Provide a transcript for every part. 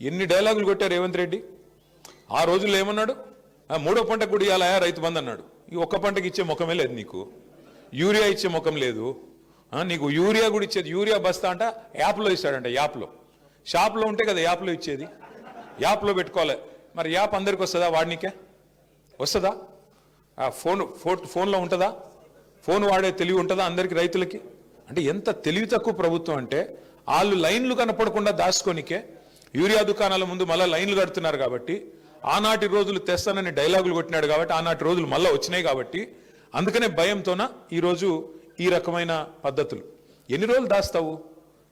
ఎన్ని డైలాగులు కొట్టారు రేవంత్ రెడ్డి. ఆ రోజుల్లో ఏమన్నాడు, మూడో పంటకు కూడా ఇవ్వాలా రైతు బంధు అన్నాడు. ఈ ఒక్క పంటకి ఇచ్చే ముఖమే లేదు నీకు, యూరియా ఇచ్చే ముఖం లేదు. నీకు యూరియా కూడా ఇచ్చేది, యూరియా బస్తా అంట యాప్లో ఇస్తాడంట. యాప్లో, షాప్లో ఉంటే కదా యాప్లో ఇచ్చేది, యాప్లో పెట్టుకోవాలి. మరి యాప్ అందరికి వస్తుందా? వాడినికే వస్తుందా? ఫోన్లో ఉంటుందా? ఫోన్ వాడే తెలివి ఉంటుందా అందరికి రైతులకి? అంటే ఎంత తెలివి తక్కువ ప్రభుత్వం అంటే, వాళ్ళు లైన్లు కనపడకుండా దాచుకోనికే యూరియా దుకాణాల ముందు మళ్ళీ లైన్లు కడుతున్నారు. కాబట్టి ఆనాటి రోజులు తెస్తానని డైలాగులు కొట్టినాడు కాబట్టి ఆనాటి రోజులు మళ్ళీ వచ్చినాయి. కాబట్టి అందుకనే భయంతోన ఈరోజు ఈ రకమైన పద్ధతులు. ఎన్ని రోజులు దాస్తావు?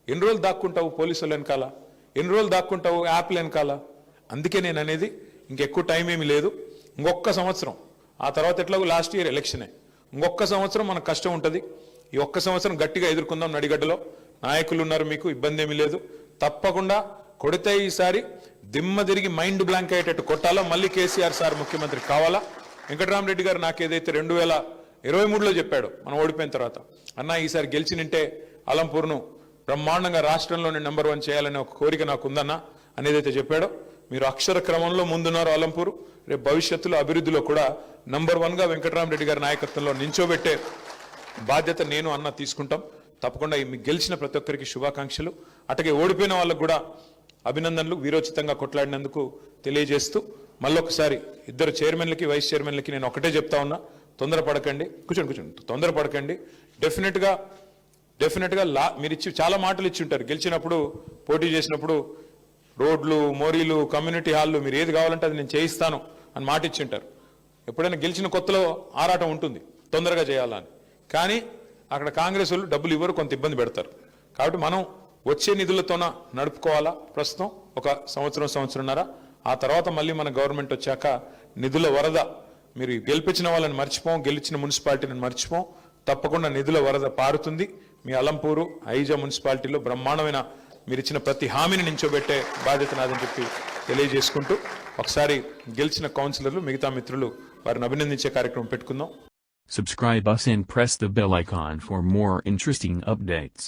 ఎన్ని రోజులు దాక్కుంటావు పోలీసుల వెనకాల? ఎన్ని రోజులు దాక్కుంటావు యాప్ల వెనకాల? అందుకే నేను అనేది ఇంకెక్కువ టైం ఏమీ లేదు. ఇంకొక సంవత్సరం, ఆ తర్వాత ఎట్లాగో లాస్ట్ ఇయర్ ఎలక్షనే, ఇంకొక సంవత్సరం మనకు కష్టం ఉంటుంది. ఈ ఒక్క సంవత్సరం గట్టిగా ఎదుర్కొందాం. నడిగడ్డలో నాయకులు ఉన్నారు, మీకు ఇబ్బంది ఏమీ లేదు. తప్పకుండా కొడితే ఈసారి దిమ్మ తిరిగి మైండ్ బ్లాంక్ అయ్యేటట్టు కొట్టాలా. మళ్ళీ కేసీఆర్ సార్ ముఖ్యమంత్రి కావాలా. వెంకటరామరెడ్డి గారు నాకు ఏదైతే 2023లో చెప్పాడు మనం ఓడిపోయిన తర్వాత, అన్న ఈసారి గెలిచినంటే అలంపూర్ను బ్రహ్మాండంగా రాష్ట్రంలోనే నెంబర్ 1 చేయాలనే ఒక కోరిక నాకు ఉందన్న అనేదైతే చెప్పాడో, మీరు అక్షర క్రమంలో ముందున్నారు అలంపూరు. రేపు భవిష్యత్తులో అభివృద్ధిలో కూడా నెంబర్ 1గా వెంకటరామరెడ్డి గారి నాయకత్వంలో నించోబెట్టే బాధ్యత నేను అన్న తీసుకుంటాం. తప్పకుండా మీకు గెలిచిన ప్రతి ఒక్కరికి శుభాకాంక్షలు. అట్లాగే ఓడిపోయిన వాళ్ళకు కూడా అభినందనలు, వీరోచితంగా కొట్లాడినందుకు తెలియజేస్తూ మళ్ళొకసారి ఇద్దరు చైర్మన్లకి వైస్ చైర్మన్లకి నేను ఒకటే చెప్తా ఉన్నా, తొందరపడకండి. కూర్చోండి, తొందరపడకండి. డెఫినెట్గా మీరు చాలా మాటలు ఇచ్చి ఉంటారు. గెలిచినప్పుడు, పోటీ చేసినప్పుడు రోడ్లు, మోరీలు, కమ్యూనిటీ హాల్లు, మీరు ఏది కావాలంటే అది నేను చేయిస్తాను అని మాట ఇచ్చి ఉంటారు. ఎప్పుడైనా గెలిచిన కొత్తలో ఆరాటం ఉంటుంది తొందరగా చేయాలని. కానీ అక్కడ కాంగ్రెస్ వాళ్ళు డబ్బులు ఇవ్వరు, కొంత ఇబ్బంది పెడతారు. కాబట్టి మనం వచ్చే నిధులతోన నడుపుకోవాలా. ప్రస్తుతం ఒక సంవత్సరంన్నర, ఆ తర్వాత మళ్ళీ మన గవర్నమెంట్ వచ్చాక నిధుల వరద, మీరు గెలిపించిన వాళ్ళని మర్చిపోం, గెలిచిన మున్సిపాలిటీని మర్చిపోం. తప్పకుండా నిధుల వరద పారుతుంది. మీ అలంపూరు, ఐజా మున్సిపాలిటీలో బ్రహ్మాండమైన మీరు ఇచ్చిన ప్రతి హామీని నించోబెట్టే బాధ్యత నాదని చెప్పి తెలియజేసుకుంటూ, ఒకసారి గెలిచిన కౌన్సిలర్లు, మిగతా మిత్రులు వారిని అభినందించే కార్యక్రమం పెట్టుకుందాం. Subscribe us and press the bell icon for more interesting updates.